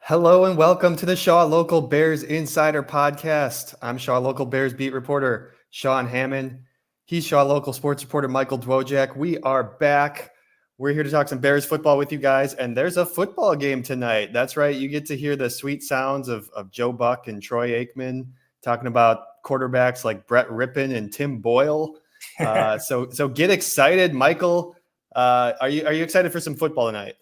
Hello and welcome to the Shaw Local Bears Insider Podcast. I'm Shaw Local Bears beat reporter Sean Hammond. He's Shaw Local sports reporter Michael Dwojak. We are back. We're here to talk some Bears football with you guys, and there's a football game tonight. That's right. You get to hear the sweet sounds of Joe Buck and Troy Aikman talking about quarterbacks like Brett Rippon and Tim Boyle. So get excited, Michael. Are you excited for some football tonight?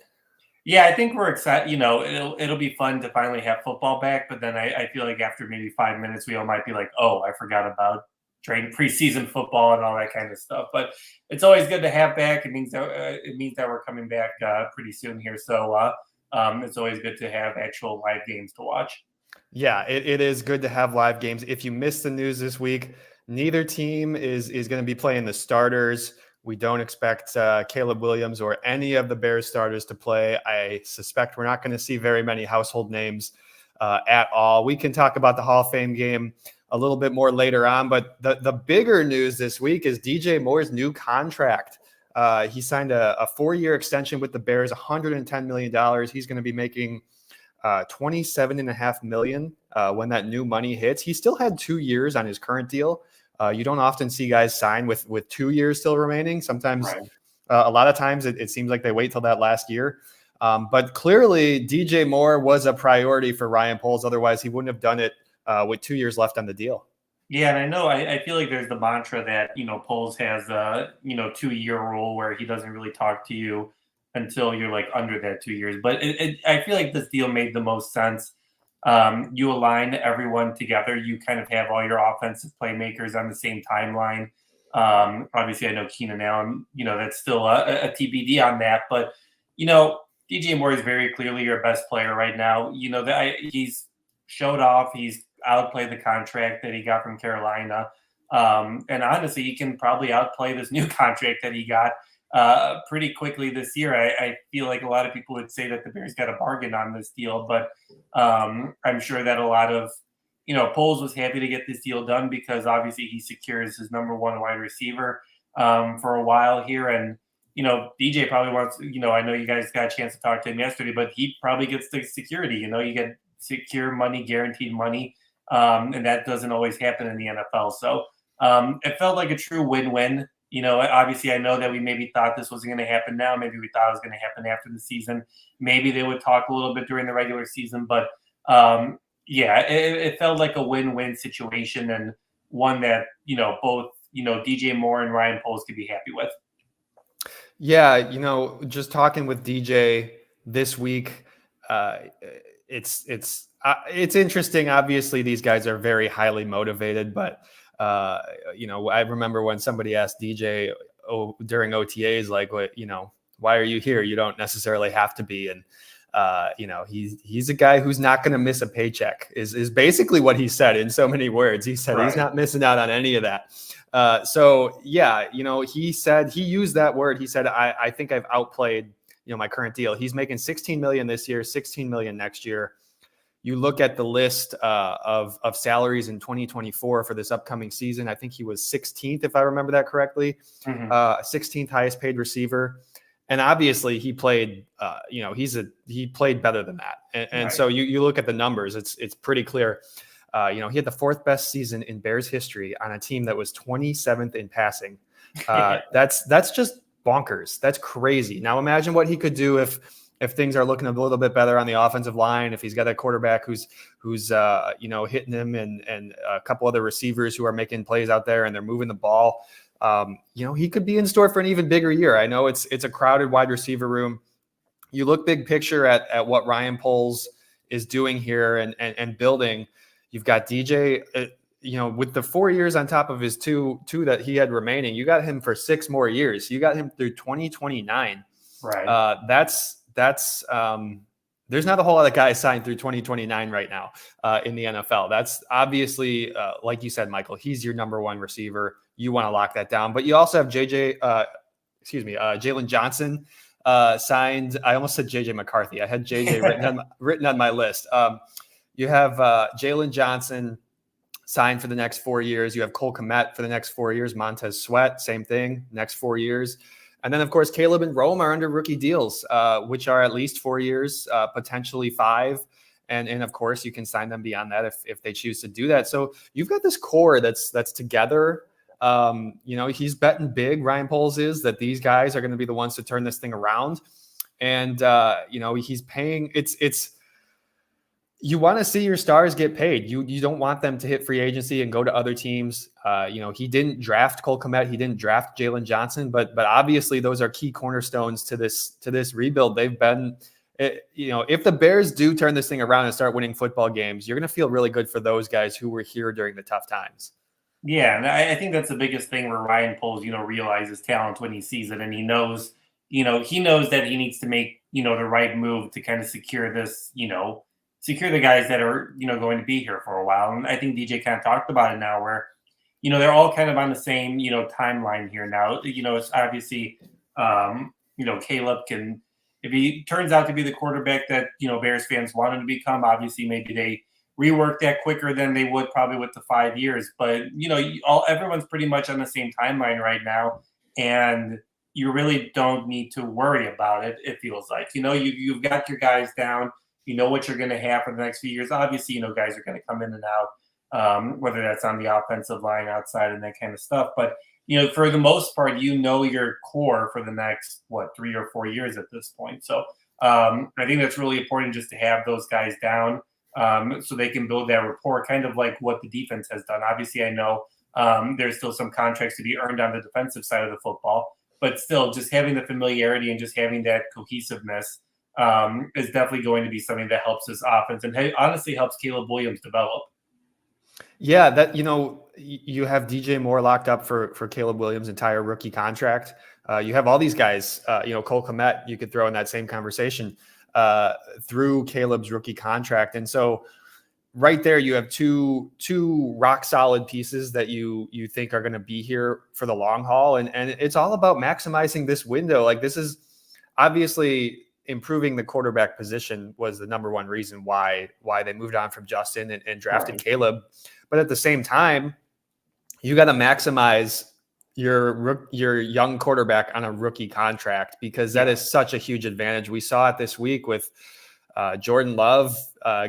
Yeah, I think we're excited. It'll be fun to finally have football back. But then I feel like after maybe 5 minutes, we all might be like, "Oh, I forgot about training preseason football and all that kind of stuff." But it's always good to have back. It means that we're coming back pretty soon here. So it's always good to have actual live games to watch. Yeah, it is good to have live games. If you missed the news this week, neither team is going to be playing the starters. We don't expect Caleb Williams or any of the Bears starters to play. I suspect we're not going to see very many household names at all. We can talk about the Hall of Fame game a little bit more later on, but the bigger news this week is DJ Moore's new contract. He signed a 4-year extension with the Bears, $110 million. He's going to be making $27.5 million when that new money hits. He still had 2 years on his current deal. You don't often see guys sign with 2 years still remaining. Sometimes, Right. A lot of times it seems like they wait till that last year. But clearly DJ Moore was a priority for Ryan Poles. Otherwise he wouldn't have done it with 2 years left on the deal. Yeah, and I know I feel like there's the mantra that Poles has a 2-year rule where he doesn't really talk to you until you're like under that 2 years. But I feel like this deal made the most sense. You align everyone together. You kind of have all your offensive playmakers on the same timeline. Obviously, I know Keenan Allen. That's still a TBD on that. But DJ Moore is very clearly your best player right now. He's showed off. He's outplayed the contract that he got from Carolina. And honestly, he can probably outplay this new contract that he got pretty quickly this year. I feel like a lot of people would say that the Bears got a bargain on this deal, but I'm sure that a lot of, Poles was happy to get this deal done because obviously he secures his number one wide receiver for a while here. And, DJ probably wants, I know you guys got a chance to talk to him yesterday, but he probably gets the security. You get secure money, guaranteed money. And that doesn't always happen in the NFL. So it felt like a true win-win. Obviously, I know that we maybe thought this wasn't going to happen now. Maybe we thought it was going to happen after the season. Maybe they would talk a little bit during the regular season. But, it felt like a win-win situation and one that, both, DJ Moore and Ryan Poles could be happy with. Yeah, just talking with DJ this week, it's interesting. Obviously, these guys are very highly motivated, but I remember when somebody asked DJ during OTAs, like, why are you here? You don't necessarily have to be. And he's a guy who's not going to miss a paycheck. Is basically what he said in so many words. He said He's not missing out on any of that. He said he used that word. He said, I think I've outplayed, my current deal. He's making $16 million this year, $16 million next year. You look at the list of salaries in 2024 for this upcoming season. I think he was 16th, if I remember that correctly, 16th highest paid receiver. And obviously he played, he played better than that. And so you look at the numbers, it's pretty clear. He had the 4th best season in Bears history on a team that was 27th in passing. That's just bonkers. That's crazy. Now imagine what he could do if things are looking a little bit better on the offensive line, if he's got a quarterback who's hitting him and a couple other receivers who are making plays out there and they're moving the ball, he could be in store for an even bigger year. I know it's a crowded wide receiver room. You look big picture at what Ryan Poles is doing here and building. You've got DJ, with the 4 years on top of his two that he had remaining, you got him for 6 more years. You got him through 2029. Right. There's not a whole lot of guys signed through 2029 right now in the NFL. That's obviously, like you said, Michael, he's your number one receiver. You want to lock that down, but you also have Jalen Johnson signed. I almost said JJ McCarthy. I had JJ written on my list. You have Jalen Johnson signed for the next 4 years. You have Cole Kmet for the next 4 years. Montez Sweat, same thing, next 4 years. And then, of course, Caleb and Rome are under rookie deals, which are at least 4 years, potentially 5. And of course, you can sign them beyond that if they choose to do that. So you've got this core that's together. He's betting big. Ryan Poles is that these guys are going to be the ones to turn this thing around. And he's paying. It's you want to see your stars get paid. You don't want them to hit free agency and go to other teams. He didn't draft Cole Kmet. He didn't draft Jalen Johnson, but obviously those are key cornerstones to this rebuild. They've been, if the Bears do turn this thing around and start winning football games, you're going to feel really good for those guys who were here during the tough times. Yeah, and I think that's the biggest thing where Ryan Poles, realizes talent when he sees it, and he knows that he needs to make, the right move to kind of secure this, secure the guys that are, going to be here for a while. And I think DJ kind of talked about it now where, they're all kind of on the same, timeline here now. It's obviously, Caleb can, if he turns out to be the quarterback that, Bears fans want him to become, obviously maybe they rework that quicker than they would probably with the 5 years. But, everyone's pretty much on the same timeline right now. And you really don't need to worry about it, it feels like. You've got your guys down. You know what you're going to have for the next few years. Obviously, guys are going to come in and out, whether that's on the offensive line, outside, and that kind of stuff. But, for the most part, your core for the next, 3 or 4 years at this point. So I think that's really important just to have those guys down so they can build that rapport, kind of like what the defense has done. Obviously, I know there's still some contracts to be earned on the defensive side of the football, but still just having the familiarity and just having that cohesiveness is definitely going to be something that helps this offense and honestly helps Caleb Williams develop. Yeah, that you have DJ Moore locked up for Caleb Williams' entire rookie contract. You have all these guys, Cole Kmet, you could throw in that same conversation through Caleb's rookie contract. And so right there, you have two rock solid pieces that you think are going to be here for the long haul. And it's all about maximizing this window. Like, this is obviously improving the quarterback position was the number one reason why they moved on from Justin and drafted Caleb. But at the same time, you got to maximize your young quarterback on a rookie contract, because that is such a huge advantage. We saw it this week with Jordan Love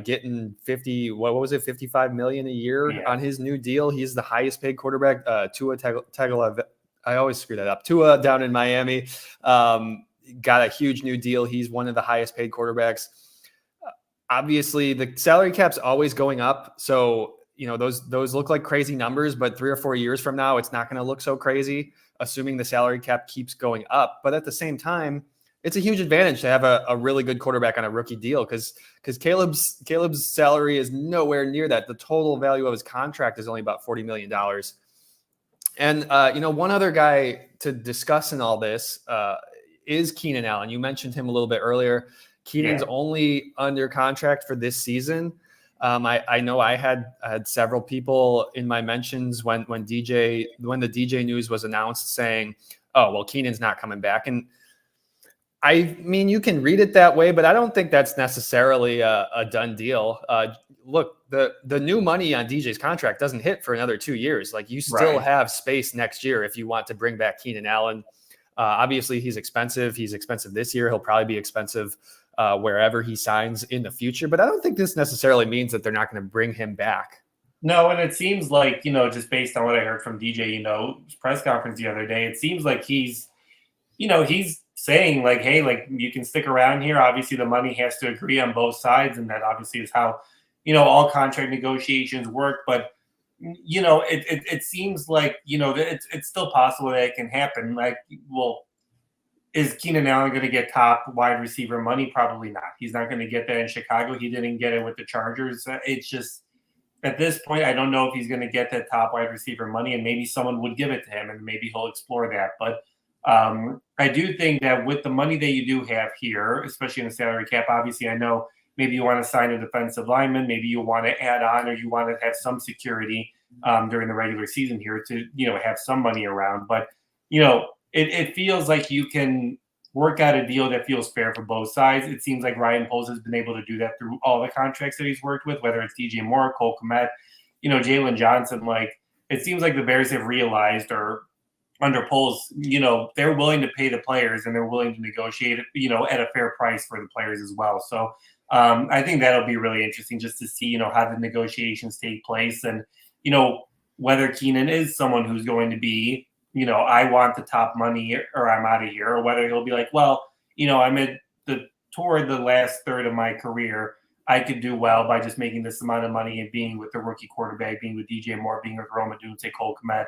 getting $55 million a year on his new deal. He's the highest paid quarterback. Tua Tagovailoa, I always screw that up. Tua down in Miami got a huge new deal. He's one of the highest paid quarterbacks. Obviously, the salary cap's always going up, so those look like crazy numbers, but 3 or 4 years from now, it's not going to look so crazy, assuming the salary cap keeps going up. But at the same time, it's a huge advantage to have a really good quarterback on a rookie deal, because Caleb's salary is nowhere near that. The total value of his contract is only about $40 million. And, one other guy to discuss in all this is Keenan Allen. You mentioned him a little bit earlier. Keenan's only under contract for this season. I know I had several people in my mentions when the DJ news was announced saying, oh, well, Keenan's not coming back. And I mean, you can read it that way, but I don't think that's necessarily a done deal. Look, the new money on DJ's contract doesn't hit for another 2 years. Like, you still have space next year if you want to bring back Keenan Allen. Obviously, he's expensive. He's expensive this year. He'll probably be expensive wherever he signs in the future. But I don't think this necessarily means that they're not going to bring him back. No, and it seems like, just based on what I heard from DJ, press conference the other day, it seems like he's saying like, hey, like, you can stick around here. Obviously, the money has to agree on both sides, and that obviously is how, all contract negotiations work. But it seems like, it's still possible that it can happen. Like, well, is Keenan Allen going to get top wide receiver money? Probably not. He's not going to get that in Chicago. He didn't get it with the Chargers. It's just, at this point, I don't know if he's going to get that top wide receiver money, and maybe someone would give it to him, and maybe he'll explore that. But I do think that with the money that you do have here, especially in the salary cap, obviously, I know maybe you want to sign a defensive lineman, maybe you want to add on, or you want to have some security during the regular season here to, have some money around. But, it feels like you can work out a deal that feels fair for both sides. It seems like Ryan Poles has been able to do that through all the contracts that he's worked with, whether it's DJ Moore, Cole Kmet, Jalen Johnson. Like, it seems like the Bears have realized, or under Poles, they're willing to pay the players, and they're willing to negotiate, at a fair price for the players as well. So I think that'll be really interesting just to see, how the negotiations take place and, whether Keenan is someone who's going to be, I want the top money or I'm out of here, or whether he'll be like, well, I'm at toward the last third of my career. I could do well by just making this amount of money and being with the rookie quarterback, being with DJ Moore, being with Roma Dunze, Cole Kmet,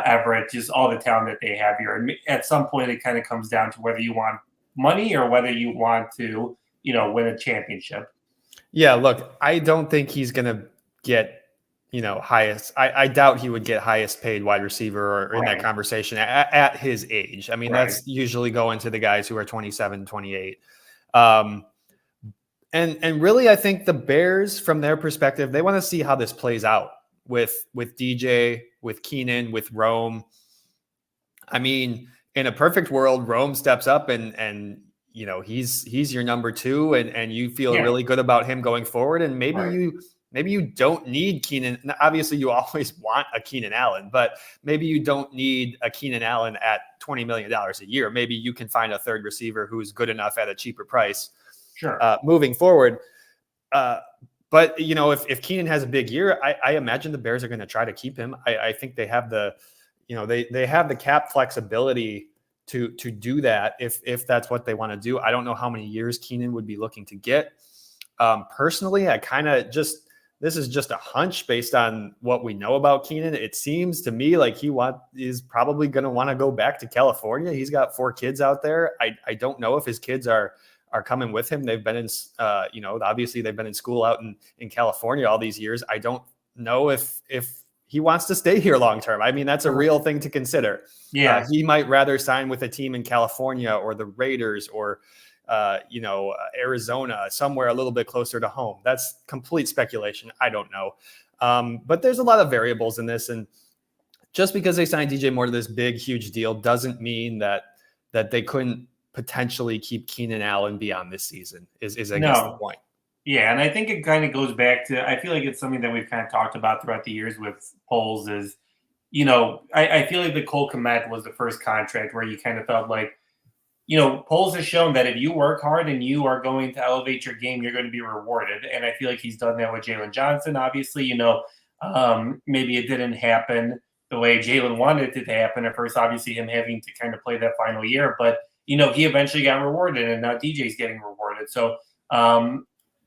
Everett, just all the talent that they have here. And at some point, it kind of comes down to whether you want money or whether you want to, win a championship. Yeah, look, I don't think he's going to get, highest. I doubt he would get highest paid wide receiver or in that conversation at his age. I mean, that's usually going to the guys who are 27, 28. And really, I think the Bears, from their perspective, they want to see how this plays out with DJ, with Keenan, with Rome. I mean, in a perfect world, Rome steps up and he's your number two, and you feel really good about him going forward. And maybe you don't need Keenan. Obviously, you always want a Keenan Allen, but maybe you don't need a Keenan Allen at $20 million a year. Maybe you can find a third receiver who's good enough at a cheaper price. Sure. Moving forward. But if Keenan has a big year, I imagine the Bears are going to try to keep him. I think they have they have the cap flexibility to do that if that's what they want to do. I don't know how many years Keenan would be looking to get. Personally, I kind of this is just a hunch based on what we know about Keenan. It seems to me like he is probably going to want to go back to California. He's got 4 kids out there. I don't know if his kids are coming with him. They've been in, obviously they've been in school out in California all these years. I don't know if he wants to stay here long-term. I mean, that's a real thing to consider. Yeah. He might rather sign with a team in California or the Raiders or, Arizona, somewhere a little bit closer to home. That's complete speculation. I don't know. But there's a lot of variables in this. And just because they signed DJ Moore to this big, huge deal doesn't mean that they couldn't potentially keep Keenan Allen beyond this season is I guess the point. Yeah, and I think it kind of goes back to, I feel like it's something that we've kind of talked about throughout the years with Poles is, I feel like the Cole Kmet was the first contract where you kind of felt like, Poles has shown that if you work hard and you are going to elevate your game, you're going to be rewarded. And I feel like he's done that with Jalen Johnson. Obviously, maybe it didn't happen the way Jalen wanted it to happen at first, obviously him having to kind of play that final year, but he eventually got rewarded, and now DJ's getting rewarded. So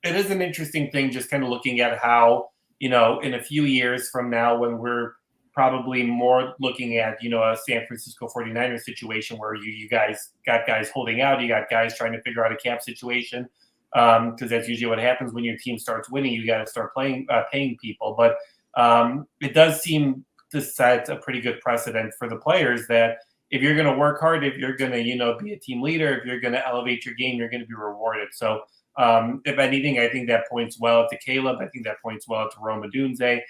it is an interesting thing just kind of looking at how, in a few years from now when we're probably more looking at, a San Francisco 49ers situation where you guys got guys holding out, you got guys trying to figure out a cap situation, because that's usually what happens when your team starts winning. You got to start paying people. But it does seem to set a pretty good precedent for the players that if you're going to work hard, if you're going to, be a team leader, if you're going to elevate your game, you're going to be rewarded. So if anything, I think that points well to Caleb. I think that points well to Roma Dunze.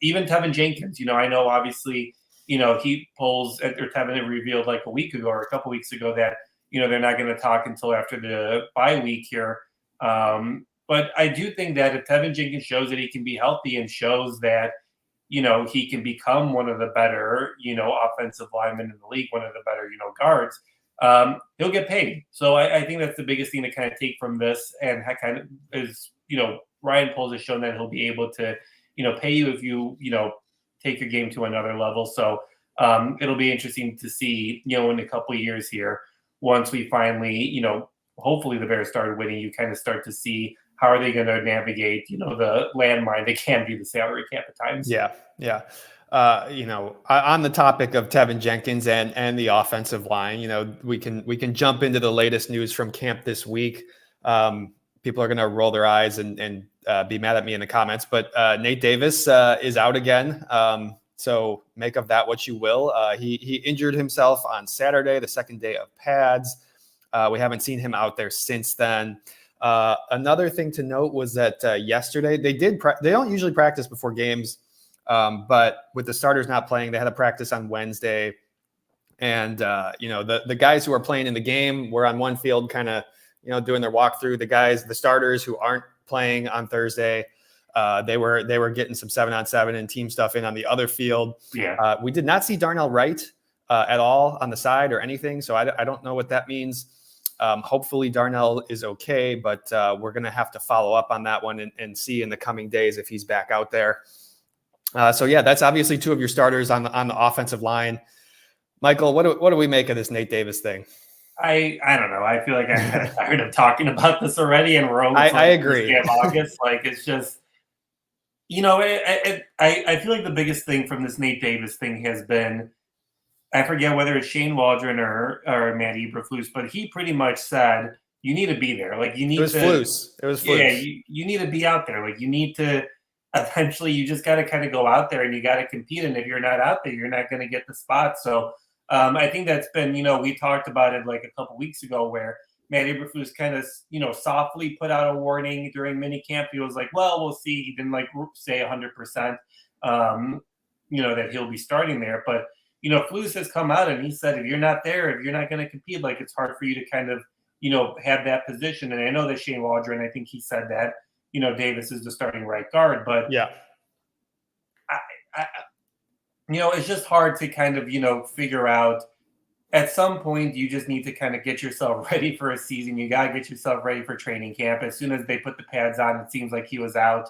Even Tevin Jenkins, I know obviously, he pulls, or Tevin had revealed like a week ago or a couple weeks ago that, they're not going to talk until after the bye week here. But I do think that if Tevin Jenkins shows that he can be healthy and shows that, he can become one of the better, offensive linemen in the league, one of the better, guards, he'll get paid. So I think that's the biggest thing to kind of take from this, and kind of is, Ryan Poles has shown that he'll be able to, pay you if you, take your game to another level. So it'll be interesting to see, in a couple of years here, once we finally, hopefully the Bears started winning, you kind of start to see how are they going to navigate, the landmine that can be the salary cap at times. Yeah. Yeah. On the topic of Tevin Jenkins and the offensive line, we can jump into the latest news from camp this week. People are going to roll their eyes and be mad at me in the comments, but Nate Davis is out again. So make of that what you will. He injured himself on Saturday, the second day of pads. We haven't seen him out there since then. Another thing to note was that yesterday they don't usually practice before games, but with the starters not playing, they had a practice on Wednesday. And, the guys who are playing in the game were on one field kind of, doing their walkthrough. The starters who aren't playing on Thursday, they were getting some 7-on-7 and team stuff in on the other field. Yeah. We did not see Darnell Wright at all on the side or anything. So I don't know what that means. Hopefully Darnell is okay, but we're going to have to follow up on that one and see in the coming days if he's back out there. So yeah, that's obviously two of your starters on the offensive line. Michael, what do we make of this Nate Davis thing? I don't know. I feel like I'm kind of tired of talking about this already, and we're almost I agree. Of August. Like it's just, I feel like the biggest thing from this Nate Davis thing has been, I forget whether it's Shane Waldron or Matt Eberflus, but he pretty much said you need to be there. Like you need It was Flus. Yeah, you need to be out there. Like you need to. Eventually, you just got to kind of go out there and you got to compete. And if you're not out there, you're not going to get the spot. So I think that's been, we talked about it like a couple weeks ago where Matt Eberflus kind of, softly put out a warning during minicamp. He was like, well, we'll see. He didn't say 100%, that he'll be starting there. But, Flus has come out and he said, if you're not there, if you're not going to compete, like it's hard for you to kind of, have that position. And I know that Shane Waldron, I think he said that, Davis is the starting right guard, but yeah, it's just hard to kind of, figure out. At some point, you just need to kind of get yourself ready for a season. You got to get yourself ready for training camp. As soon as they put the pads on, it seems like he was out.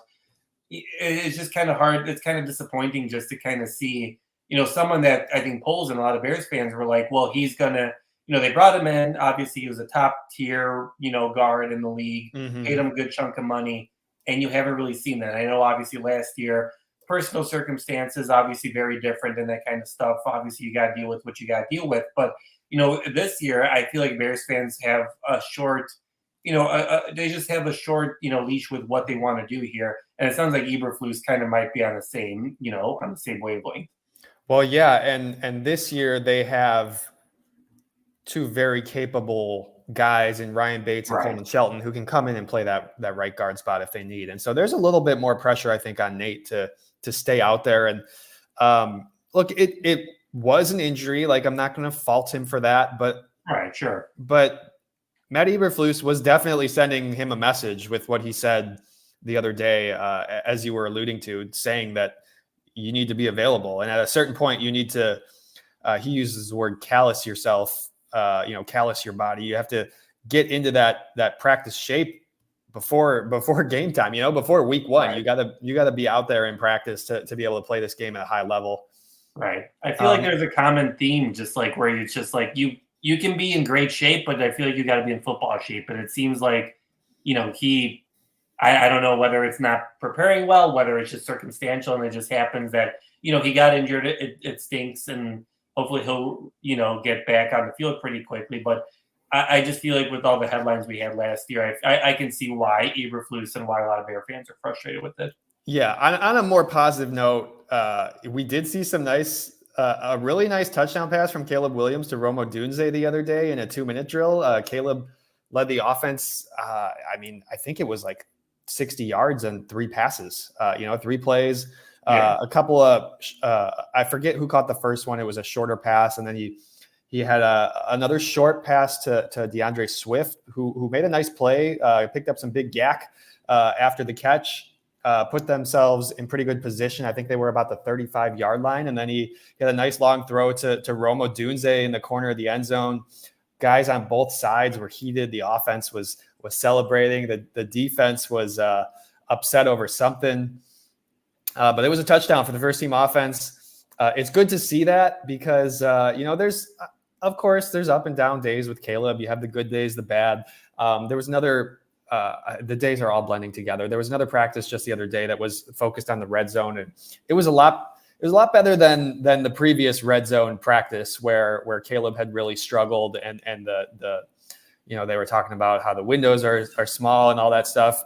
It's just kind of hard. It's kind of disappointing just to kind of see, someone that I think Poles and a lot of Bears fans were like, well, he's going to, they brought him in. Obviously, he was a top tier, guard in the league, paid him a good chunk of money. And you haven't really seen that. I know, obviously, last year, personal circumstances, obviously, very different and that kind of stuff. Obviously, you got to deal with what you got to deal with. But, this year, I feel like Bears fans have a short, they just have a short, leash with what they want to do here. And it sounds like Eberflus kind of might be on the same, wavelength. Well, yeah. And this year they have two very capable guys in Ryan Bates and Coleman Shelton who can come in and play that right guard spot if they need. And so there's a little bit more pressure, I think, on Nate to stay out there. And look, it was an injury. Like I'm not going to fault him for that, but sure. But Matt Eberflus was definitely sending him a message with what he said the other day, as you were alluding to, saying that you need to be available. And at a certain point, you need to, he uses the word callous yourself, callous your body. You have to get into that practice shape before game time, before week one. Right. You gotta be out there in practice to be able to play this game at a high level. Right. I feel like there's a common theme, just like where it's just like you can be in great shape, but I feel like you got to be in football shape. And it seems like, I don't know whether it's not preparing well, whether it's just circumstantial and it just happens that, he got injured. It stinks. And hopefully he'll, get back on the field pretty quickly. But I just feel like with all the headlines we had last year, I can see why Eberflus and why a lot of Bear fans are frustrated with it. Yeah. On a more positive note, we did see some a really nice touchdown pass from Caleb Williams to Rome Odunze the other day in a 2-minute drill. Caleb led the offense. I think it was like 60 yards and 3 passes, 3 plays. A couple of, I forget who caught the first one. It was a shorter pass. And then he had another short pass to DeAndre Swift, who made a nice play, picked up some big yak after the catch, put themselves in pretty good position. I think they were about the 35-yard line. And then he had a nice long throw to Rome Odunze in the corner of the end zone. Guys on both sides were heated. The offense was celebrating. The defense was upset over something. But it was a touchdown for the first team offense. It's good to see that because, there's up and down days with Caleb. You have the good days, the bad. There was another, the days are all blending together. There was another practice just the other day that was focused on the red zone. And it was a lot better than the previous red zone practice where Caleb had really struggled and they were talking about how the windows are small and all that stuff.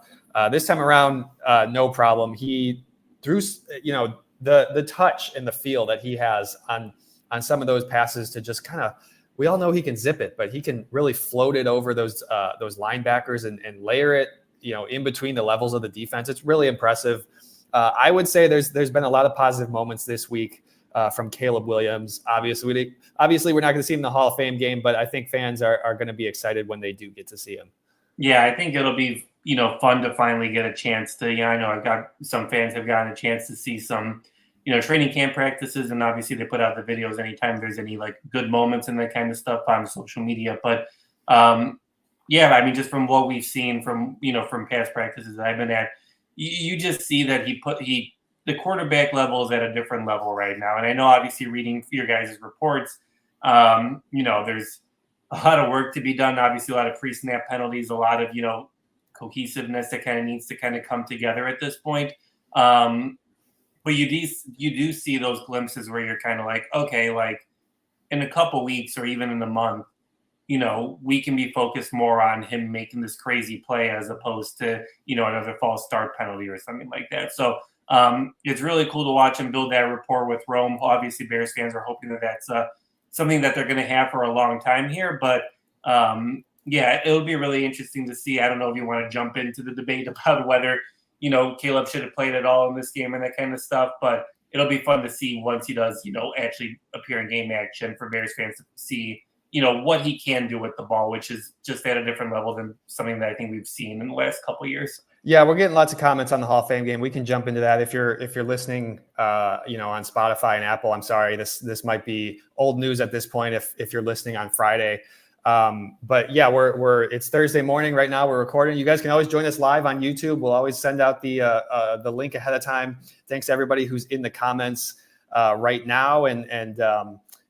This time around, no problem. He threw, the touch in the feel that he has on some of those passes to just kind of, we all know he can zip it, but he can really float it over those linebackers and layer it, in between the levels of the defense. It's really impressive. I would say there's been a lot of positive moments this week from Caleb Williams. Obviously, we're not going to see him in the Hall of Fame game, but I think fans are going to be excited when they do get to see him. Yeah, I think it'll be, fun to finally get a chance to, I know some fans have gotten a chance to see some, training camp practices, and obviously they put out the videos anytime there's any like good moments and that kind of stuff on social media. But Yeah, I mean, just from what we've seen from from past practices I've been at, you just see that the quarterback level is at a different level right now. And I know, obviously, reading your guys' reports, there's a lot of work to be done. Obviously, a lot of pre-snap penalties, a lot of cohesiveness that kind of needs to kind of come together at this point. But you do see those glimpses where you're kind of like, okay, like in a couple weeks or even in a month, we can be focused more on him making this crazy play as opposed to, another false start penalty or something like that. So it's really cool to watch him build that rapport with Rome. Obviously, Bears fans are hoping that that's something that they're going to have for a long time here. But yeah, it'll be really interesting to see. I don't know if you want to jump into the debate about whether, Caleb should have played at all in this game and that kind of stuff. But it'll be fun to see once he does, actually appear in game action for Bears fans to see what he can do with the ball, which is just at a different level than something that I think we've seen in the last couple of years. Yeah, we're getting lots of comments on the Hall of Fame game. We can jump into that if you're listening, on Spotify and Apple. I'm sorry, this might be old news at this point if you're listening on Friday. But yeah, it's Thursday morning right now. We're recording. You guys can always join us live on YouTube. We'll always send out the link ahead of time. Thanks to everybody who's in the comments right now, and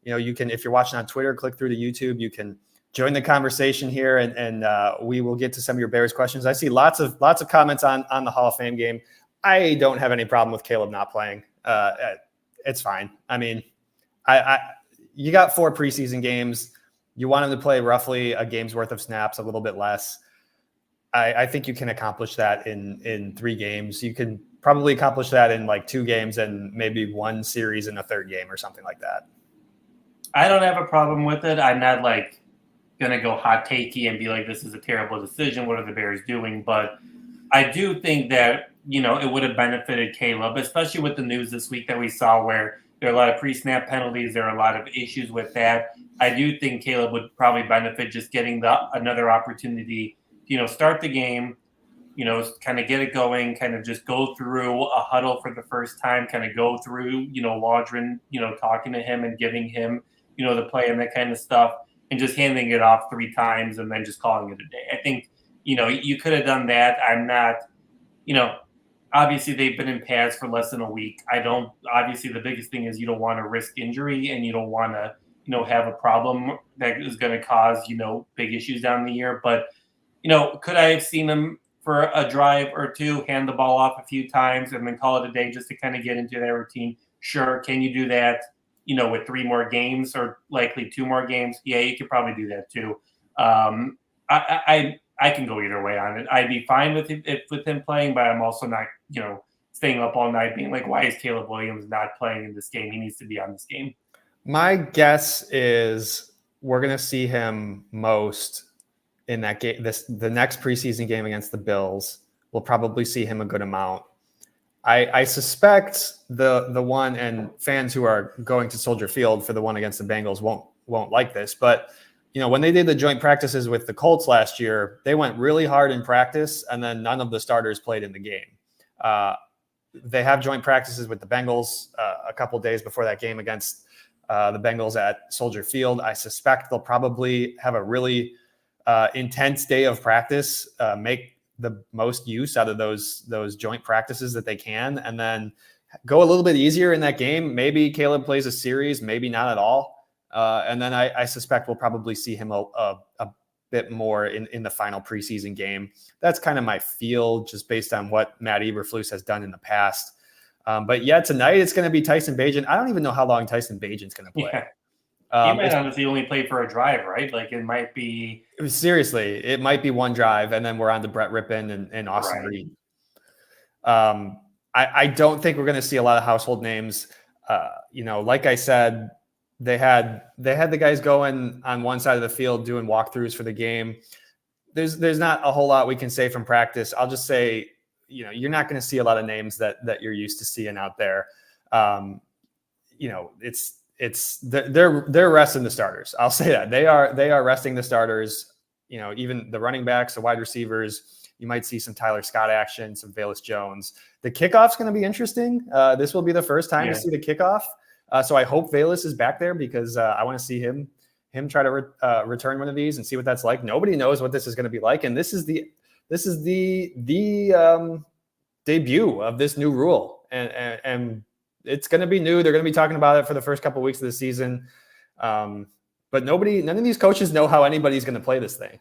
you can, if you're watching on Twitter, click through to YouTube. You can join the conversation here, and we will get to some of your Bears questions. I see lots of comments on the Hall of Fame game. I don't have any problem with Caleb not playing. It's fine. I mean, you got 4 preseason games. You want him to play roughly a game's worth of snaps, a little bit less. I think you can accomplish that in 3 games. You can probably accomplish that in like 2 games and maybe 1 series in a 3rd game or something like that. I don't have a problem with it. I'm not like going to go hot takey and be like, this is a terrible decision. What are the Bears doing? But I do think that, it would have benefited Caleb, especially with the news this week that we saw where there are a lot of pre-snap penalties. There are a lot of issues with that. I do think Caleb would probably benefit just getting another opportunity, start the game, kind of get it going, kind of just go through a huddle for the first time, kind of go through, Waldron, talking to him and giving him, the play and that kind of stuff, and just handing it off 3 times and then just calling it a day. I think, you could have done that. I'm not, obviously they've been in pads for less than a week. Obviously the biggest thing is you don't want to risk injury and you don't want to, have a problem that is going to cause, big issues down the year. But, could I have seen them for a drive or 2, hand the ball off a few times and then call it a day just to kind of get into their routine? Sure. Can you do that, with 3 more games or likely 2 more games? Yeah, you could probably do that too. I can go either way on it. I'd be fine with him playing, but I'm also not, staying up all night being like, why is Caleb Williams not playing in this game? He needs to be on this game. My guess is we're going to see him most in that game. The next preseason game against the Bills, we'll probably see him a good amount. I suspect the one, and fans who are going to Soldier Field for the one against the Bengals won't like this, but when they did the joint practices with the Colts last year, they went really hard in practice, and then none of the starters played in the game. They have joint practices with the Bengals a couple days before that game against the Bengals at Soldier Field. I suspect they'll probably have a really intense day of practice, make the most use out of those joint practices that they can, and then go a little bit easier in that game. Maybe Caleb plays a series, maybe not at all. And then I suspect we'll probably see him a bit more in the final preseason game. That's kind of my feel, just based on what Matt Eberflus has done in the past. But yeah, tonight it's going to be Tyson Bagent. I don't even know how long Tyson Bagent's going to play. Yeah. He might honestly only play for a drive, right? Like it might be. Seriously, it might be 1 drive, and then we're on to Brett Rippon and Austin Reed. I don't think we're going to see a lot of household names. Like I said, they had the guys going on one side of the field doing walkthroughs for the game. There's not a whole lot we can say from practice. I'll just say, you're not going to see a lot of names that you're used to seeing out there. They're resting the starters. I'll say that they are resting the starters. Even the running backs, the wide receivers. You might see some Tyler Scott action, some Velus Jones. The kickoff's going to be interesting. This will be the first time to see the kickoff. So I hope Velus is back there because I want to see him him try to return one of these and see what that's like. Nobody knows what this is going to be like, and this is the debut of this new rule, and it's going to be new. They're going to be talking about it for the first couple of weeks of the season, but none of these coaches know how anybody's going to play this thing.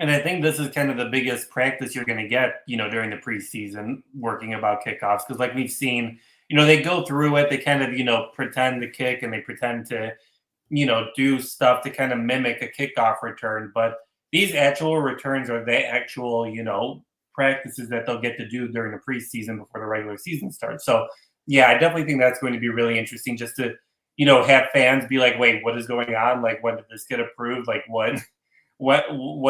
And I think this is kind of the biggest practice you're going to get, during the preseason, working about kickoffs. Because like we've seen, they go through it. They kind of, pretend to kick and they pretend to, do stuff to kind of mimic a kickoff return. But these actual returns are the actual, practices that they'll get to do during the preseason before the regular season starts. So, yeah, I definitely think that's going to be really interesting just to, have fans be like, wait, what is going on? Like, when did this get approved? Like, what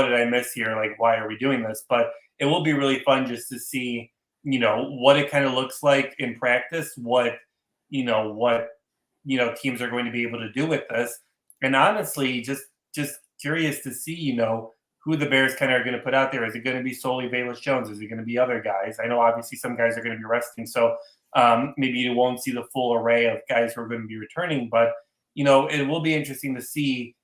did I miss here? Like, why are we doing this? But it will be really fun just to see, what it kind of looks like in practice, what teams are going to be able to do with this. And honestly, just curious to see, who the Bears kind of are going to put out there. Is it going to be solely Velus Jones? Is it going to be other guys? I know obviously some guys are going to be resting, so maybe you won't see the full array of guys who are going to be returning, but it will be interesting to see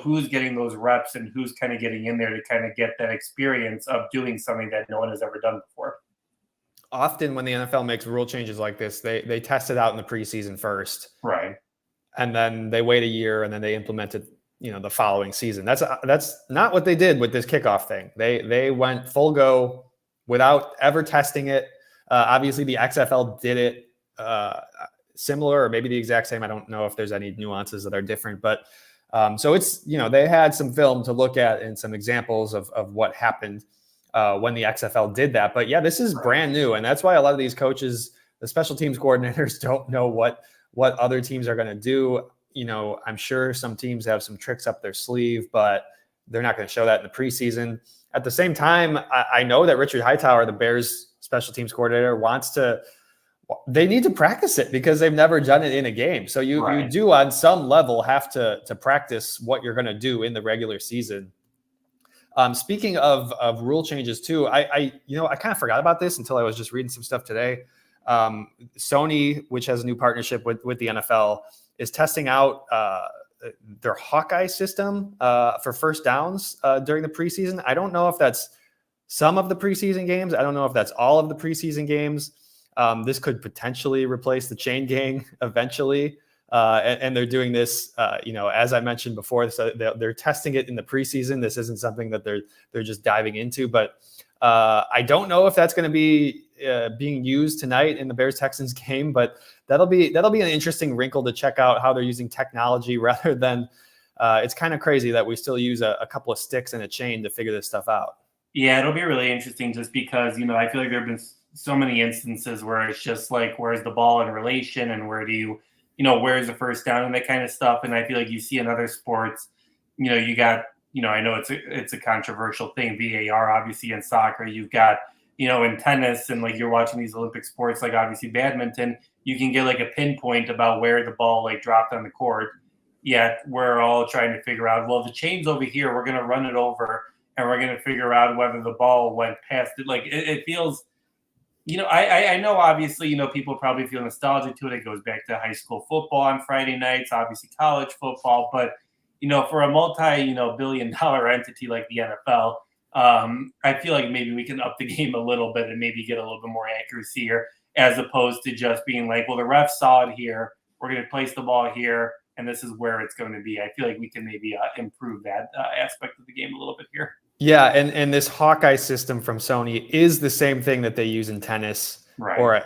who's getting those reps and who's kind of getting in there to kind of get that experience of doing something that no one has ever done before. Often when the NFL makes rule changes like this, they test it out in the preseason first. Right. And then they wait a year and then they implement it, the following season. That's not what they did with this kickoff thing. They went full go without ever testing it. Obviously the XFL did it similar or maybe the exact same. I don't know if there's any nuances that are different, but so it's, they had some film to look at and some examples of what happened when the XFL did that. But yeah, this is brand new. And that's why a lot of these coaches, the special teams coordinators, don't know what other teams are going to do. I'm sure some teams have some tricks up their sleeve, but they're not going to show that in the preseason. At the same time, I know that Richard Hightower, the Bears special teams coordinator, they need to practice it because they've never done it in a game. So you do on some level have to practice what you're going to do in the regular season. Speaking of rule changes too, I kind of forgot about this until I was just reading some stuff today. Sony, which has a new partnership with the NFL, is testing out their Hawkeye system for first downs during the preseason. I don't know if that's some of the preseason games. I don't know if that's all of the preseason games. This could potentially replace the chain gang eventually. And they're doing this, as I mentioned before, so they're testing it in the preseason. This isn't something that they're just diving into, but I don't know if that's going to be being used tonight in the Bears-Texans game, but that'll be an interesting wrinkle to check out how they're using technology rather than it's kind of crazy that we still use a couple of sticks and a chain to figure this stuff out. Yeah, it'll be really interesting just because, I feel like there have been so many instances where it's just like, where's the ball in relation and where do you, where's the first down and that kind of stuff. And I feel like you see in other sports, you got, I know it's a controversial thing, VAR, obviously in soccer, you've got, in tennis and like you're watching these Olympic sports, like obviously badminton, you can get like a pinpoint about where the ball like dropped on the court. Yet we're all trying to figure out, well, the chain's over here, we're going to run it over and we're going to figure out whether the ball went past it. Like it feels, I know obviously, people probably feel nostalgic to it. It goes back to high school football on Friday nights, obviously college football, but for a multi-billion-dollar entity like the NFL, I feel like maybe we can up the game a little bit and maybe get a little bit more accuracy here, as opposed to just being like, well, the ref saw it here, we're going to place the ball here, and this is where it's going to be. I feel like we can maybe improve that aspect of the game a little bit here. Yeah, and this Hawkeye system from Sony is the same thing that they use in tennis. Right. Or,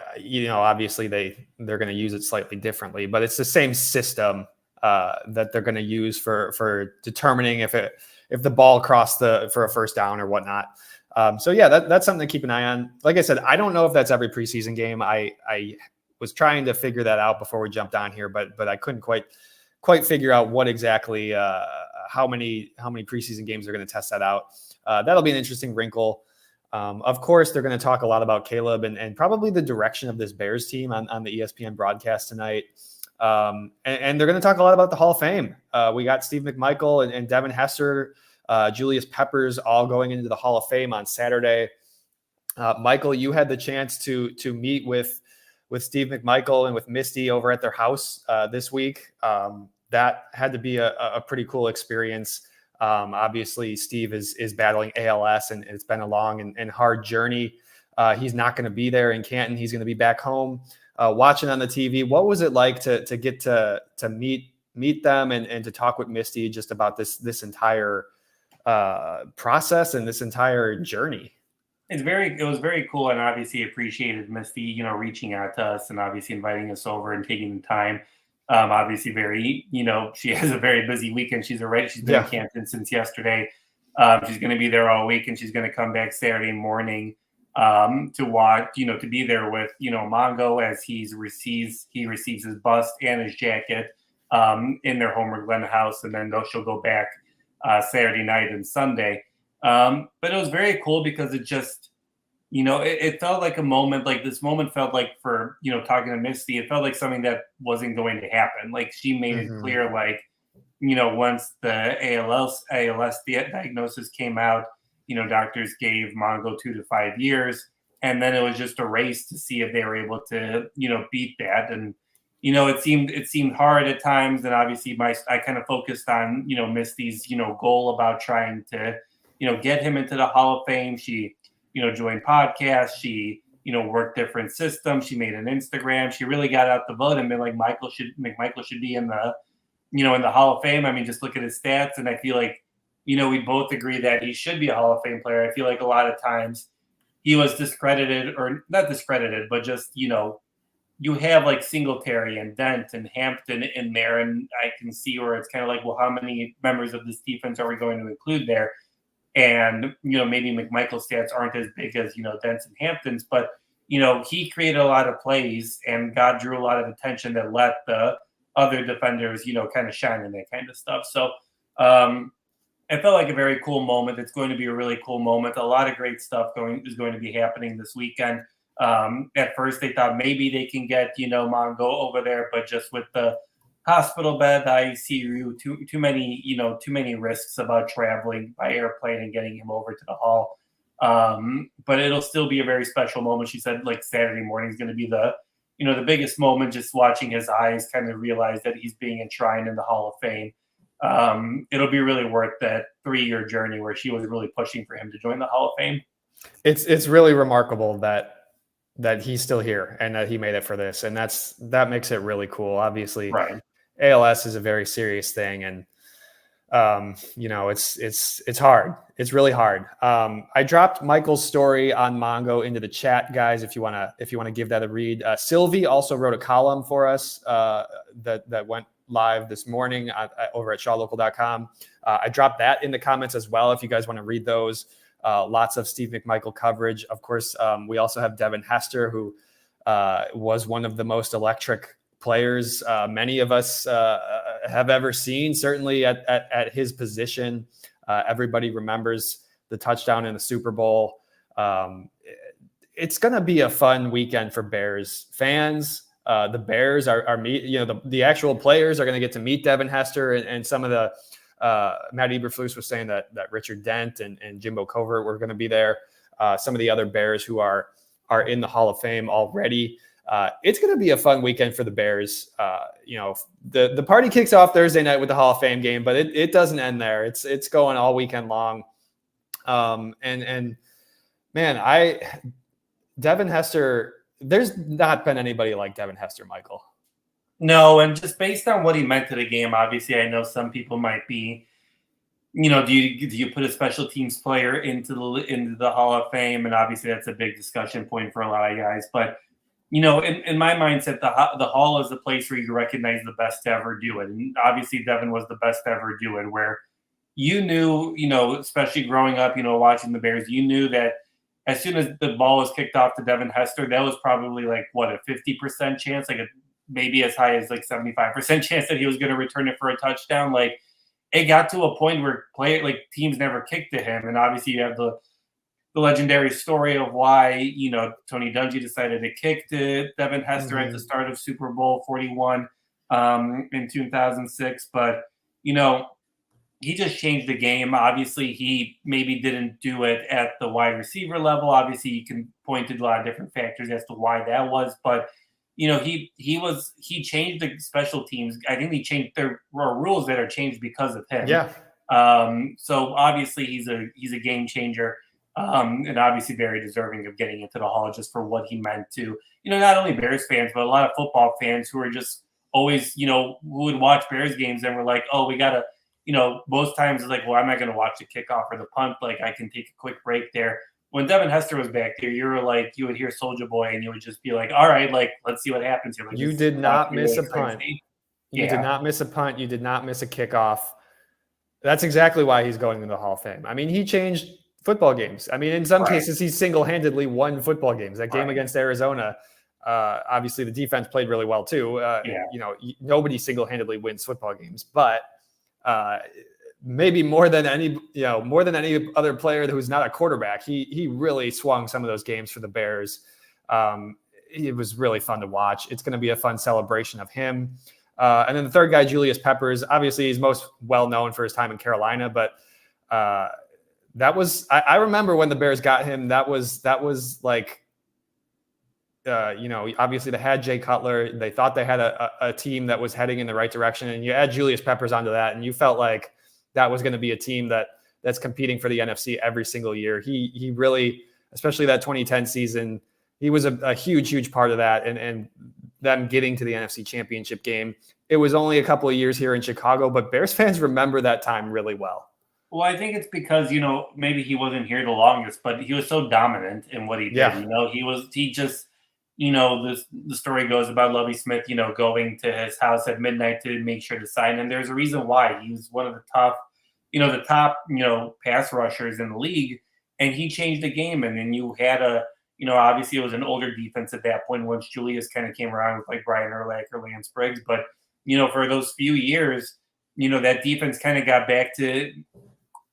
obviously they're going to use it slightly differently, but it's the same system that they're going to use for determining if the ball crossed for a first down or whatnot. So yeah, that's something to keep an eye on. Like I said, I don't know if that's every preseason game. I was trying to figure that out before we jumped on here, but I couldn't quite figure out what exactly how many preseason games they're going to test that out. That'll be an interesting wrinkle. Of course, they're going to talk a lot about Caleb and probably the direction of this Bears team on the ESPN broadcast tonight. And they're going to talk a lot about the Hall of Fame. We got Steve McMichael and Devin Hester, Julius Peppers all going into the Hall of Fame on Saturday. Michael, you had the chance to meet with Steve McMichael and with Misty over at their house this week. that had to be a pretty cool experience. Obviously, Steve is battling ALS, and it's been a long and hard journey. He's not going to be there in Canton. He's going to be back home watching on the TV. What was it like to get to meet them and to talk with Misty just about this entire process and this entire journey? It was very cool, and obviously appreciated Misty, reaching out to us and obviously inviting us over and taking the time. Obviously very, she has a very busy weekend. She's been in Canton since yesterday. She's going to be there all week, and she's going to come back Saturday morning to watch, to be there with, Mongo as he receives his bust and his jacket in their Homer Glen house, and then she'll go back Saturday night and Sunday. But it was very cool because it just, it felt like a moment, like this moment felt like for, talking to Misty, it felt like something that wasn't going to happen. Like she made it clear, like, once the ALS diagnosis came out, doctors gave Mongo 2 to 5 years. And then it was just a race to see if they were able to, beat that. And, it seemed hard at times. And obviously I kind of focused on, Misty's, goal about trying to, get him into the Hall of Fame. She, joined podcasts. She, worked different systems. She made an Instagram. She really got out the vote and been like, Michael should be in the, in the Hall of Fame. I mean, just look at his stats. And I feel like, we both agree that he should be a Hall of Fame player. I feel like a lot of times he was discredited, or not discredited, but just, you have like Singletary and Dent and Hampton in there. And I can see where it's kind of like, well, how many members of this defense are we going to include there? And, maybe McMichael's stats aren't as big as, Dent's and Hampton's, but, he created a lot of plays and God drew a lot of attention that let the other defenders, kind of shine in that kind of stuff. So it felt like a very cool moment. It's going to be a really cool moment. A lot of great stuff is going to be happening this weekend. At first they thought maybe they can get, Mongo over there, but just with the hospital bed, ICU, too many risks about traveling by airplane and getting him over to the hall. But it'll still be a very special moment. She said like Saturday morning is going to be the biggest moment, just watching his eyes kind of realize that he's being enshrined in the Hall of Fame. It'll be really worth that 3-year journey where she was really pushing for him to join the Hall of Fame. It's really remarkable that he's still here and that he made it for this. And that makes it really cool. Obviously, right. ALS is a very serious thing. And, it's hard. It's really hard. I dropped Michael's story on Mongo into the chat, guys. If you want to give that a read. Sylvie also wrote a column for us that went live this morning over at shawlocal.com. I dropped that in the comments as well. If you guys want to read those, lots of Steve McMichael coverage. Of course, we also have Devin Hester, who was one of the most electric players many of us have ever seen, certainly at his position. Everybody remembers the touchdown in the Super Bowl. It's going to be a fun weekend for Bears fans. The Bears are the actual players are going to get to meet Devin Hester and some of the Matt Eberflus was saying that Richard Dent and Jimbo Covert were going to be there. Some of the other Bears who are in the Hall of Fame already. It's going to be a fun weekend for the Bears. The party kicks off Thursday night with the Hall of Fame game, but it doesn't end there. It's going all weekend long. And man, Devin Hester, there's not been anybody like Devin Hester, Michael. No, and just based on what he meant to the game, obviously, I know some people might be, do you put a special teams player into the Hall of Fame? And obviously, that's a big discussion point for a lot of guys. But in my mindset, the Hall is the place where you recognize the best to ever do it. And obviously, Devin was the best to ever do it. Where you knew, especially growing up, watching the Bears, you knew that as soon as the ball was kicked off to Devin Hester, that was probably like a 50% chance, maybe as high as 75% chance that he was going to return it for a touchdown. Like it got to a point where teams never kicked to him. And obviously you have the legendary story of why, Tony Dungy decided to kick to Devin Hester at the start of Super Bowl 41 in 2006. But, he just changed the game. Obviously, he maybe didn't do it at the wide receiver level. Obviously, you can point to a lot of different factors as to why that was. But he changed the special teams. I think there were rules that are changed because of him. Yeah. So obviously he's a game changer, and obviously very deserving of getting into the Hall just for what he meant to, not only Bears fans, but a lot of football fans who are just always, who would watch Bears games and were like, oh, we gotta, most times it's like, well, I'm not gonna watch the kickoff or the punt. Like I can take a quick break there. When Devin Hester was back there, you would hear Soldier Boy and you would just be like, all right, like, let's see what happens here. Like, You did not miss a punt. You did not miss a punt. You did not miss a kickoff. That's exactly why he's going into the Hall of Fame. I mean, he changed football games. I mean, in some cases, he single-handedly won football games. That game against Arizona, obviously the defense played really well too. Nobody single-handedly wins football games, but maybe more than any other player who's not a quarterback, he really swung some of those games for the Bears. It was really fun to watch. It's going to be a fun celebration of him. And then the third guy, Julius Peppers, obviously he's most well known for his time in Carolina, but that was, I remember when the Bears got him, that was like, obviously they had Jay Cutler. They thought they had a team that was heading in the right direction, and you add Julius Peppers onto that, and you felt like that was going to be a team that's competing for the NFC every single year. He really, especially that 2010 season, he was a huge part of that, and them getting to the NFC Championship game. It was only a couple of years here in Chicago, but Bears fans remember that time really well. Well, I think it's because, maybe he wasn't here the longest, but he was so dominant in what he did. Yeah. The story goes about Lovie Smith, going to his house at midnight to make sure to sign him. There's a reason why. He was one of the top pass rushers in the league, and he changed the game. And then you had obviously it was an older defense at that point once Julius kind of came around with like Brian Urlacher, Lance Briggs. But, for those few years, that defense kind of got back to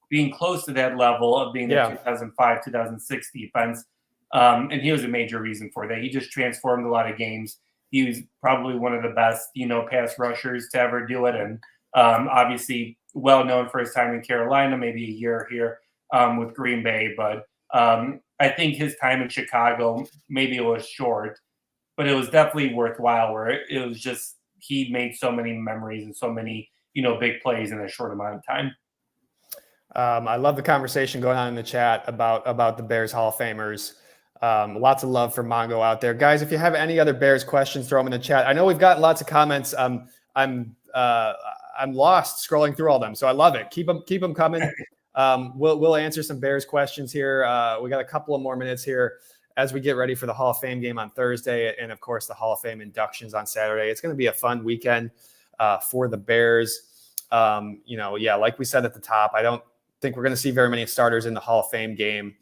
being close to that level of being the 2005, 2006 defense. And he was a major reason for that. He just transformed a lot of games. He was probably one of the best, pass rushers to ever do it. And obviously well known for his time in Carolina, maybe a year here with Green Bay. But I think his time in Chicago, maybe it was short, but it was definitely worthwhile, where it was just, he made so many memories and so many, big plays in a short amount of time. I love the conversation going on in the chat about the Bears Hall of Famers. Lots of love for Mongo out there, guys. If you have any other Bears questions, throw them in the chat. I know we've gotten lots of comments. I'm lost scrolling through all them, so I love it. Keep them coming. We'll answer some Bears questions here. We got a couple of more minutes here as we get ready for the Hall of Fame game on Thursday, and of course the Hall of Fame inductions on Saturday. It's going to be a fun weekend for the Bears. Like we said at the top, I don't think we're going to see very many starters in the Hall of Fame game.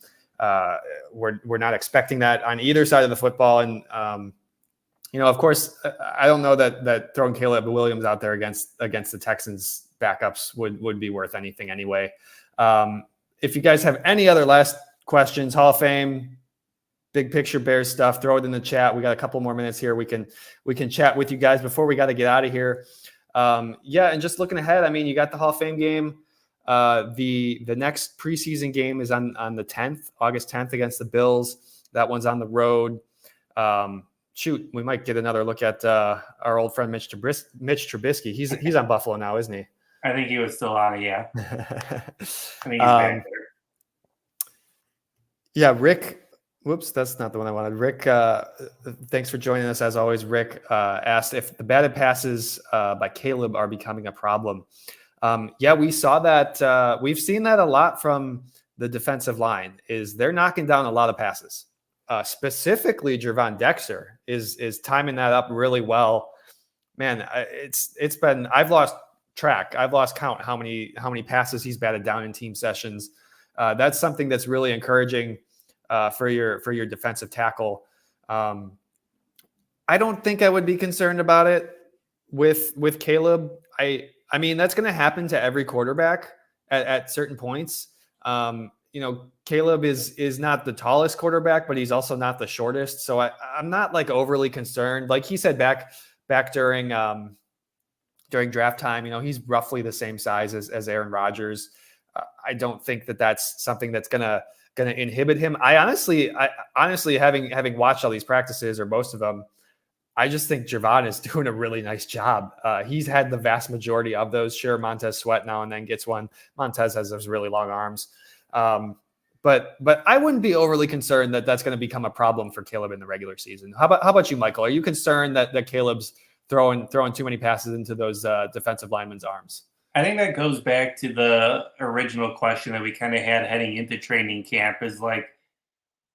We're not expecting that on either side of the football. And, of course, I don't know that throwing Caleb Williams out there against the Texans backups would be worth anything anyway. If you guys have any other last questions, Hall of Fame, big picture Bears stuff, throw it in the chat. We got a couple more minutes here. We can chat with you guys before we got to get out of here. And just looking ahead, I mean, you got the Hall of Fame game. The next preseason game is on the 10th, August 10th against the Bills. That one's on the road. We might get another look at our old friend Mitch Trubisky. He's on Buffalo now, isn't he? I think he was still on it, yeah. I think he's back there. Yeah, Rick. Whoops, that's not the one I wanted. Rick, thanks for joining us as always. Rick asked if the batted passes by Caleb are becoming a problem. We saw that. We've seen that a lot from the defensive line. Is they're knocking down a lot of passes. Specifically, Gervon Dexter is timing that up really well. Man, it's been. I've lost track. I've lost count how many passes he's batted down in team sessions. That's something that's really encouraging for your defensive tackle. I don't think I would be concerned about it with Caleb. I mean, that's going to happen to every quarterback at certain points. Caleb is not the tallest quarterback, but he's also not the shortest. So I'm not like overly concerned. Like he said back during draft time, he's roughly the same size as Aaron Rodgers. I don't think that's something that's gonna inhibit him. I honestly, having watched all these practices or most of them, I just think Javon is doing a really nice job. He's had the vast majority of those. Sure, Montez Sweat now and then gets one. Montez has those really long arms. But I wouldn't be overly concerned that that's going to become a problem for Caleb in the regular season. How about you, Michael? Are you concerned that Caleb's throwing too many passes into those defensive linemen's arms? I think that goes back to the original question that we kind of had heading into training camp is like,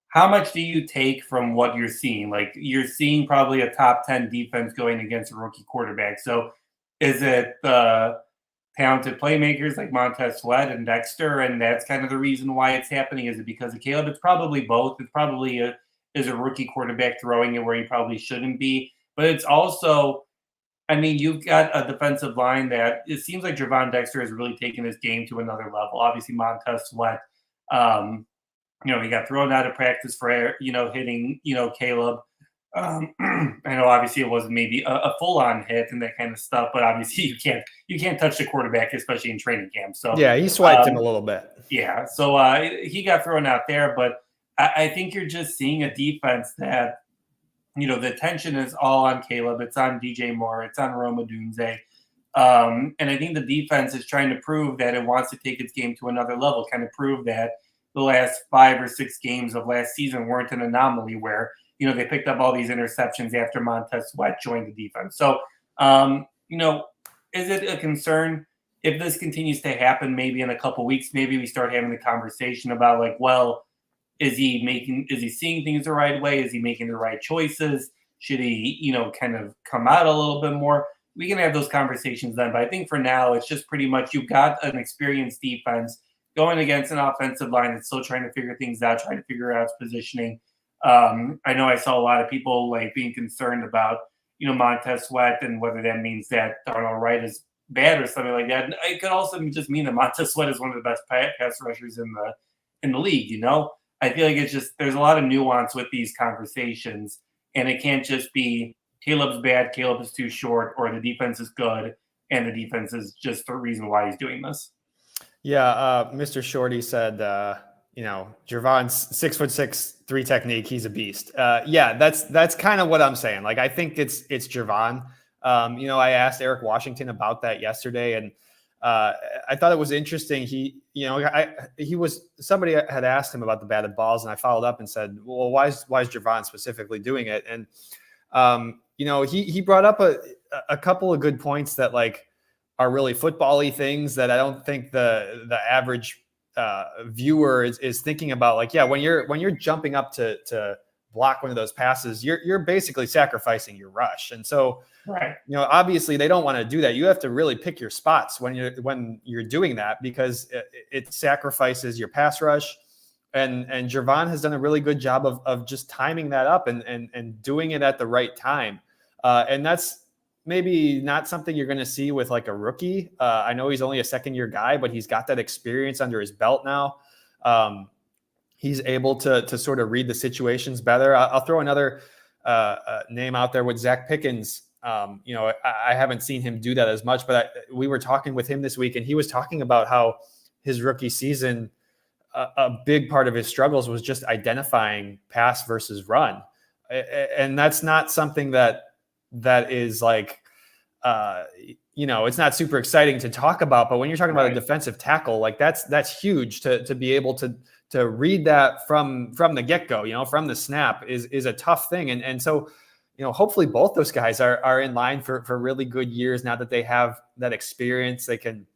how much do you take from what you're seeing? Like you're seeing probably a top 10 defense going against a rookie quarterback. So is it the talented playmakers like Montez Sweat and Dexter, and that's kind of the reason why it's happening? Is it because of Caleb? It's probably both. It's probably is a rookie quarterback throwing it where he probably shouldn't be. But it's also, I mean, you've got a defensive line that it seems like Javon Dexter has really taken his game to another level. Obviously, Montez Sweat, he got thrown out of practice for, hitting, Caleb. I know obviously it wasn't maybe a full-on hit and that kind of stuff, but obviously you can't touch the quarterback, especially in training camp. So yeah, he swiped him a little bit. Yeah, so he got thrown out there, but I think you're just seeing a defense that, the attention is all on Caleb. It's on DJ Moore. It's on Rome Odunze. And I think the defense is trying to prove that it wants to take its game to another level, kind of prove that the last 5 or 6 games of last season weren't an anomaly where, they picked up all these interceptions after Montez Sweat joined the defense. So, is it a concern if this continues to happen? Maybe in a couple weeks, maybe we start having the conversation about like, well, is he seeing things the right way? Is he making the right choices? Should he, kind of come out a little bit more? We can have those conversations then. But I think for now, it's just pretty much you've got an experienced defense going against an offensive line that's still trying to figure things out, trying to figure out its positioning. I know I saw a lot of people like being concerned about, Montez Sweat and whether that means that Darnell Wright is bad or something like that. And it could also just mean that Montez Sweat is one of the best pass rushers in the league. I feel like it's just there's a lot of nuance with these conversations, and it can't just be Caleb's bad, Caleb is too short, or the defense is good, and the defense is just the reason why he's doing this. Yeah, Mr. Shorty said, Javon's 6'6", 3 technique. He's a beast. Yeah, that's kind of what I'm saying. Like, I think it's Javon. I asked Eric Washington about that yesterday, and I thought it was interesting. Somebody had asked him about the batted balls, and I followed up and said, well, why is Javon specifically doing it? And he brought up a couple of good points that like are really football-y things that I don't think the average viewer is thinking about. Like, yeah, when you're jumping up to block one of those passes, you're basically sacrificing your rush. And so, right. Obviously they don't want to do that. You have to really pick your spots when you're doing that, because it sacrifices your pass rush. And Javon has done a really good job of just timing that up and doing it at the right time. And that's maybe not something you're going to see with like a rookie. I know he's only a second-year guy, but he's got that experience under his belt now. He's able to sort of read the situations better. I'll throw another name out there with Zach Pickens. I haven't seen him do that as much, but we were talking with him this week, and he was talking about how his rookie season, a big part of his struggles was just identifying pass versus run. And that's not something that is like, it's not super exciting to talk about, but when you're talking about a defensive tackle, like that's huge to be able to read that from the get-go, from the snap is a tough thing. And so, hopefully both those guys are in line for really good years now that they have that experience. They can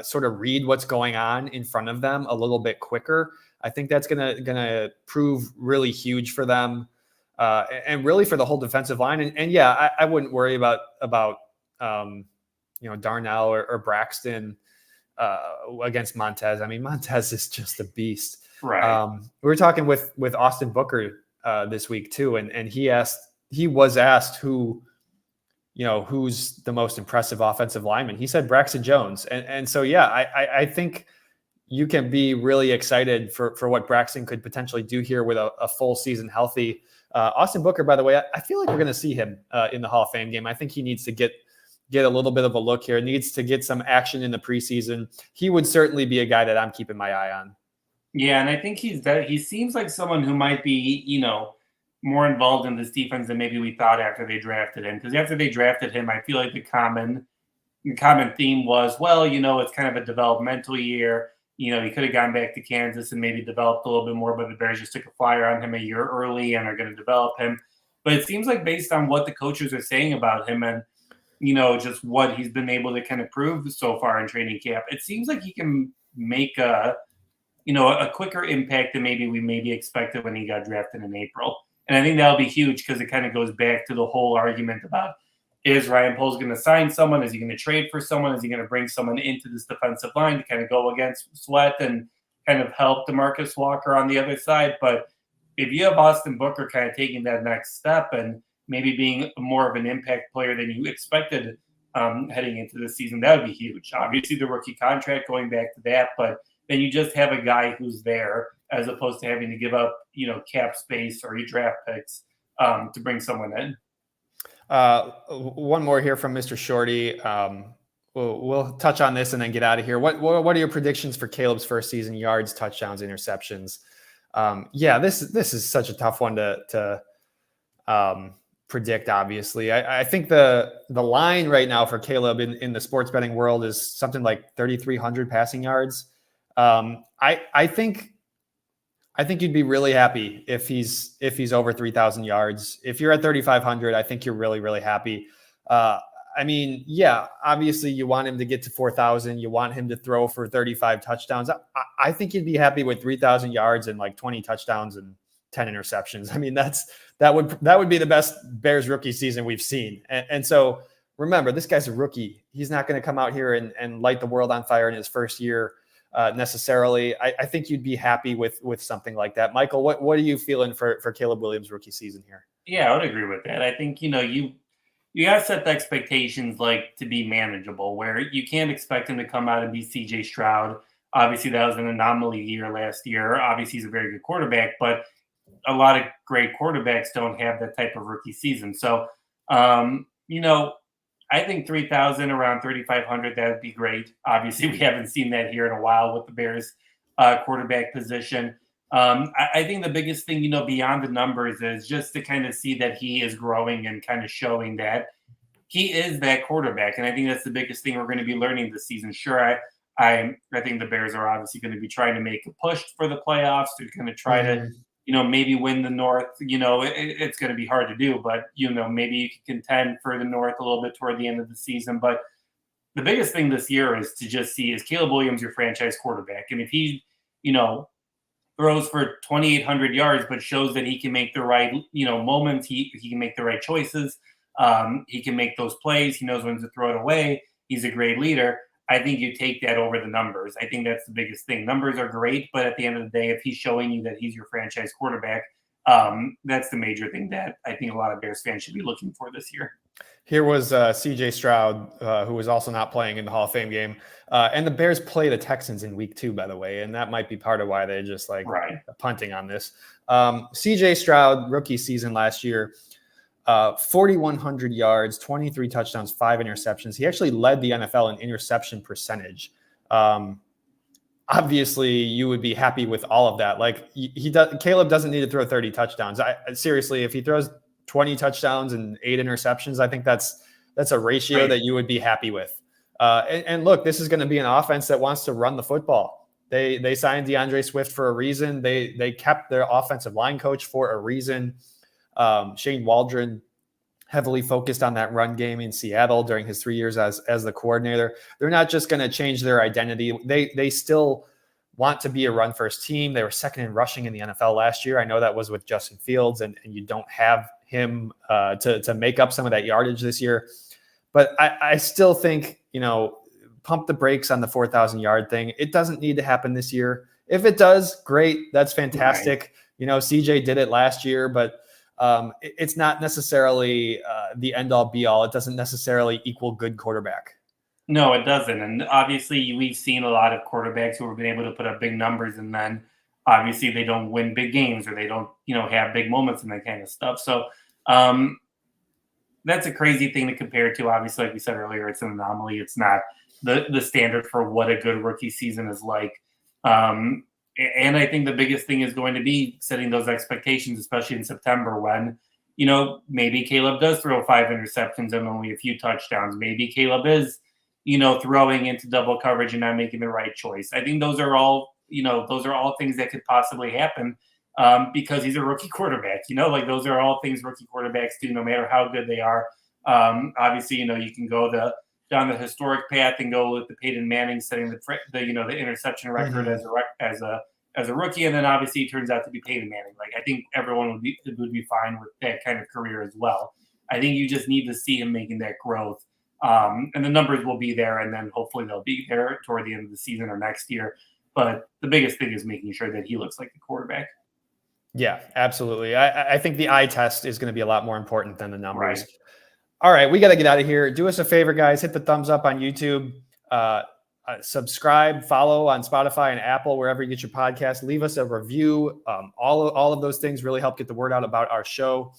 sort of read what's going on in front of them a little bit quicker. I think that's gonna prove really huge for them, and really for the whole defensive line. And yeah, I wouldn't worry about Darnell or Braxton against Montez. I mean, Montez is just a beast. Right. We were talking with Austin Booker this week too, and he was asked who's the most impressive offensive lineman. He said Braxton Jones. And so, yeah, I think you can be really excited for what Braxton could potentially do here with a full season healthy. Austin Booker, by the way, I feel like we're going to see him in the Hall of Fame game. I think he needs to get a little bit of a look here, needs to get some action in the preseason. He would certainly be a guy that I'm keeping my eye on. Yeah, and I think he seems like someone who might be, more involved in this defense than maybe we thought after they drafted him. Because after they drafted him, I feel like the common theme was, well, it's kind of a developmental year. He could have gone back to Kansas and maybe developed a little bit more, but the Bears just took a flyer on him a year early and are going to develop him. But it seems like based on what the coaches are saying about him and, just what he's been able to kind of prove so far in training camp, it seems like he can make a quicker impact than maybe we expected when he got drafted in April. And I think that'll be huge because it kind of goes back to the whole argument about, is Ryan Poles going to sign someone? Is he going to trade for someone? Is he going to bring someone into this defensive line to kind of go against Sweat and kind of help DeMarcus Walker on the other side? But if you have Austin Booker kind of taking that next step and maybe being more of an impact player than you expected heading into the season, that would be huge. Obviously, the rookie contract, going back to that, but then you just have a guy who's there as opposed to having to give up, cap space or your draft picks to bring someone in. One more here from Mr. Shorty. We'll touch on this and then get out of here. What are your predictions for Caleb's first season yards, touchdowns, interceptions? This is such a tough one to predict. Obviously, I think the line right now for Caleb in the sports betting world is something like 3,300 passing yards. I think you'd be really happy if he's over 3,000 yards. If you're at 3,500, I think you're really, really happy. Obviously you want him to get to 4,000. You want him to throw for 35 touchdowns. I think you'd be happy with 3,000 yards and like 20 touchdowns and 10 interceptions. I mean, that would be the best Bears rookie season we've seen. And so remember, this guy's a rookie. He's not going to come out here and light the world on fire in his first year. Necessarily. I think you'd be happy with something like that. Michael, what are you feeling for Caleb Williams' rookie season here? Yeah, I would agree with that. I think, you got to set the expectations to be manageable, where you can't expect him to come out and be CJ Stroud. Obviously, that was an anomaly year last year. Obviously, he's a very good quarterback, but a lot of great quarterbacks don't have that type of rookie season. So, I think 3,000, around 3,500, that would be great. Obviously, we haven't seen that here in a while with the Bears quarterback position. I think the biggest thing, beyond the numbers is just to kind of see that he is growing and kind of showing that he is that quarterback. And I think that's the biggest thing we're going to be learning this season. Sure, I think the Bears are obviously going to be trying to make a push for the playoffs. They're going to try to maybe win the North. It's going to be hard to do, but, maybe you can contend for the North a little bit toward the end of the season. But the biggest thing this year is to just see, is Caleb Williams your franchise quarterback? And if he, throws for 2,800 yards, but shows that he can make the right, moments, he can make the right choices, he can make those plays, he knows when to throw it away, he's a great leader, I think you take that over the numbers. I think that's the biggest thing. Numbers are great, but at the end of the day, if he's showing you that he's your franchise quarterback, that's the major thing that I think a lot of Bears fans should be looking for this year. Here was CJ Stroud, who was also not playing in the Hall of Fame game. And the Bears play the Texans in week 2, by the way. And that might be part of why they're just punting on this. CJ Stroud, rookie season last year, 4,100 yards, 23 touchdowns, 5 interceptions. He actually led the NFL in interception percentage. Obviously, you would be happy with all of that. Caleb doesn't need to throw 30 touchdowns. Seriously, if he throws 20 touchdowns and 8 interceptions, I think that's a ratio that you would be happy with. And look, this is going to be an offense that wants to run the football. They signed DeAndre Swift for a reason. They kept their offensive line coach for a reason. Shane Waldron heavily focused on that run game in Seattle during his 3 years as the coordinator. They're not just going to change their identity. They still want to be a run first team. They were second in rushing in the NFL last year. I know that was with Justin Fields, and you don't have him to make up some of that yardage this year. But I still think, pump the brakes on the 4,000 yard thing. It doesn't need to happen this year. If it does, great. That's fantastic. Right. CJ did it last year, but it's not necessarily the end all be all. It doesn't necessarily equal good quarterback. No, it doesn't. And obviously we've seen a lot of quarterbacks who have been able to put up big numbers, and then obviously they don't win big games, or they don't, have big moments and that kind of stuff. So that's a crazy thing to compare to. Obviously, like we said earlier, it's an anomaly. It's not the standard for what a good rookie season is like. And I think the biggest thing is going to be setting those expectations, especially in September when, maybe Caleb does throw 5 interceptions and only a few touchdowns. Maybe Caleb is, throwing into double coverage and not making the right choice. I think those are all things that could possibly happen because he's a rookie quarterback. Like those are all things rookie quarterbacks do, no matter how good they are. Obviously, you can go down the historic path and go with the Peyton Manning setting the interception record as a rookie, and then obviously he turns out to be Peyton Manning. Like I think everyone would be fine with that kind of career as well. I think you just need to see him making that growth, and the numbers will be there, and then hopefully they'll be there toward the end of the season or next year. But the biggest thing is making sure that he looks like the quarterback. Yeah, absolutely. I think the eye test is going to be a lot more important than the numbers. Right. All right, we got to get out of here. Do us a favor, guys. Hit the thumbs up on YouTube. Subscribe, follow on Spotify and Apple, wherever you get your podcast. Leave us a review. All of those things really help get the word out about our show.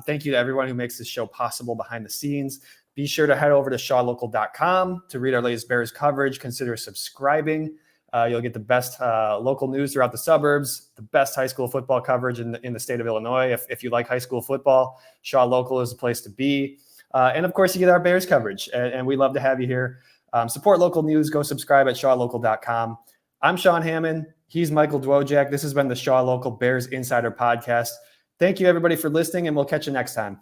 Thank you to everyone who makes this show possible behind the scenes. Be sure to head over to shawlocal.com to read our latest Bears coverage. Consider subscribing. You'll get the best local news throughout the suburbs, the best high school football coverage in the state of Illinois. If you like high school football, Shaw Local is the place to be. And of course, you get our Bears coverage, and we'd love to have you here. Support local news. Go subscribe at shawlocal.com. I'm Sean Hammond. He's Michael Dwojak. This has been the Shaw Local Bears Insider Podcast. Thank you, everybody, for listening, and we'll catch you next time.